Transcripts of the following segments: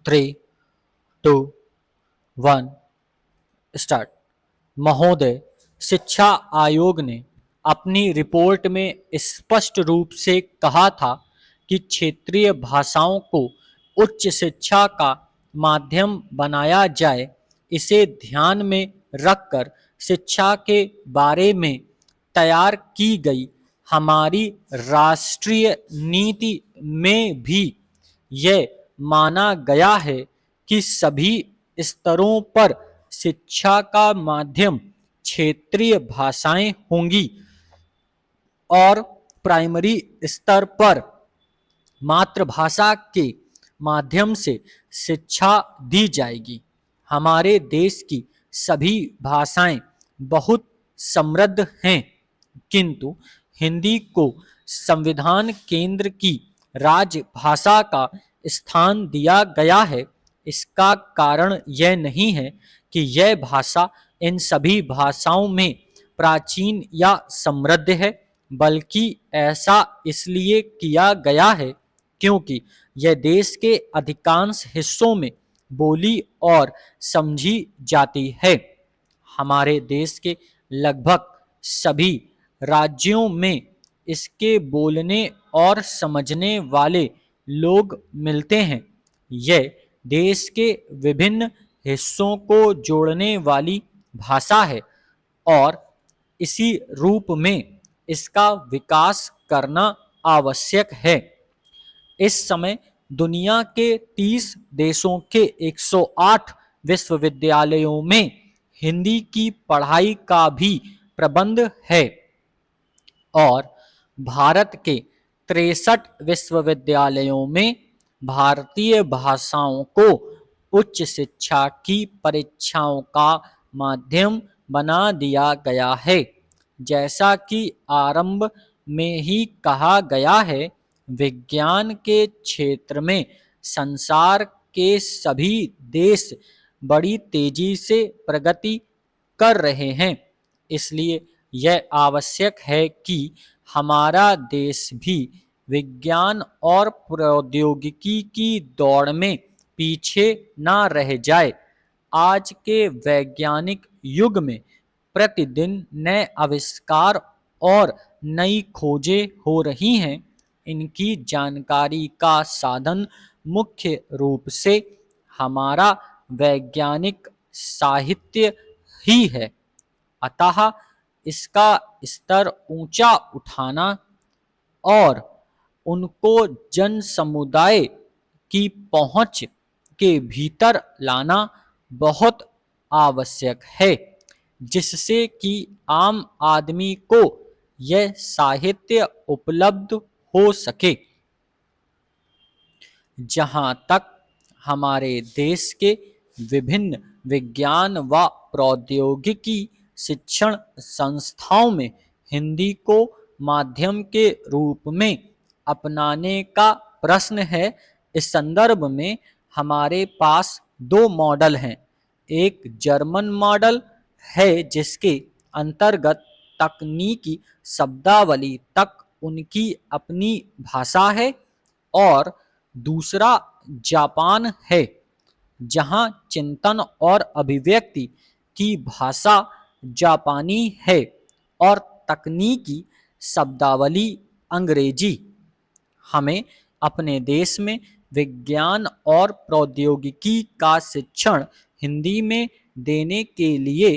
3, 2, 1 start. महोदय, शिक्षा आयोग ने अपनी रिपोर्ट में स्पष्ट रूप से कहा था कि क्षेत्रीय भाषाओं को उच्च शिक्षा का माध्यम बनाया जाए। इसे ध्यान में रखकर शिक्षा के बारे में तैयार की गई हमारी राष्ट्रीय नीति में भी यह माना गया है कि सभी स्तरों पर शिक्षा का माध्यम क्षेत्रीय भाषाएं होंगी और प्राइमरी स्तर पर मातृभाषा के माध्यम से शिक्षा दी जाएगी। हमारे देश की सभी भाषाएं बहुत समृद्ध हैं, किंतु हिंदी को संविधान केंद्र की राजभाषा का स्थान दिया गया है। इसका कारण यह नहीं है कि यह भाषा इन सभी भाषाओं में प्राचीन या समृद्ध है, बल्कि ऐसा इसलिए किया गया है क्योंकि यह देश के अधिकांश हिस्सों में बोली और समझी जाती है। हमारे देश के लगभग सभी राज्यों में इसके बोलने और समझने वाले लोग मिलते हैं। यह देश के विभिन्न हिस्सों को जोड़ने वाली भाषा है और इसी रूप में इसका विकास करना आवश्यक है। इस समय दुनिया के 30 देशों के 108 विश्वविद्यालयों में हिंदी की पढ़ाई का भी प्रबंध है और भारत के 63 विश्वविद्यालयों में भारतीय भाषाओं को उच्च शिक्षा की परीक्षाओं का माध्यम बना दिया गया है। जैसा कि आरंभ में ही कहा गया है, विज्ञान के क्षेत्र में संसार के सभी देश बड़ी तेजी से प्रगति कर रहे हैं। इसलिए यह आवश्यक है कि हमारा देश भी विज्ञान और प्रौद्योगिकी की दौड़ में पीछे ना रह जाए। आज के वैज्ञानिक युग में प्रतिदिन नए आविष्कार और नई खोजें हो रही हैं। इनकी जानकारी का साधन मुख्य रूप से हमारा वैज्ञानिक साहित्य ही है। अतः इसका स्तर ऊंचा उठाना और उनको जन समुदाय की पहुंच के भीतर लाना बहुत आवश्यक है, जिससे कि आम आदमी को यह साहित्य उपलब्ध हो सके। जहाँ तक हमारे देश के विभिन्न विज्ञान व प्रौद्योगिकी शिक्षण संस्थाओं में हिंदी को माध्यम के रूप में अपनाने का प्रश्न है, इस संदर्भ में हमारे पास दो मॉडल हैं। एक जर्मन मॉडल है जिसके अंतर्गत तकनीकी शब्दावली तक उनकी अपनी भाषा है, और दूसरा जापान है जहां चिंतन और अभिव्यक्ति की भाषा जापानी है और तकनीकी शब्दावली अंग्रेजी। हमें अपने देश में विज्ञान और प्रौद्योगिकी का शिक्षण हिंदी में देने के लिए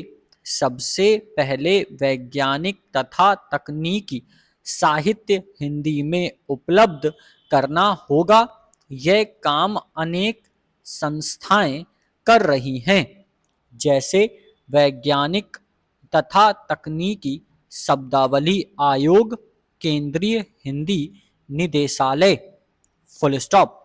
सबसे पहले वैज्ञानिक तथा तकनीकी साहित्य हिंदी में उपलब्ध करना होगा। यह काम अनेक संस्थाएं कर रही हैं, जैसे वैज्ञानिक तथा तकनीकी शब्दावली आयोग, केंद्रीय हिंदी निदेशालय। Full stop.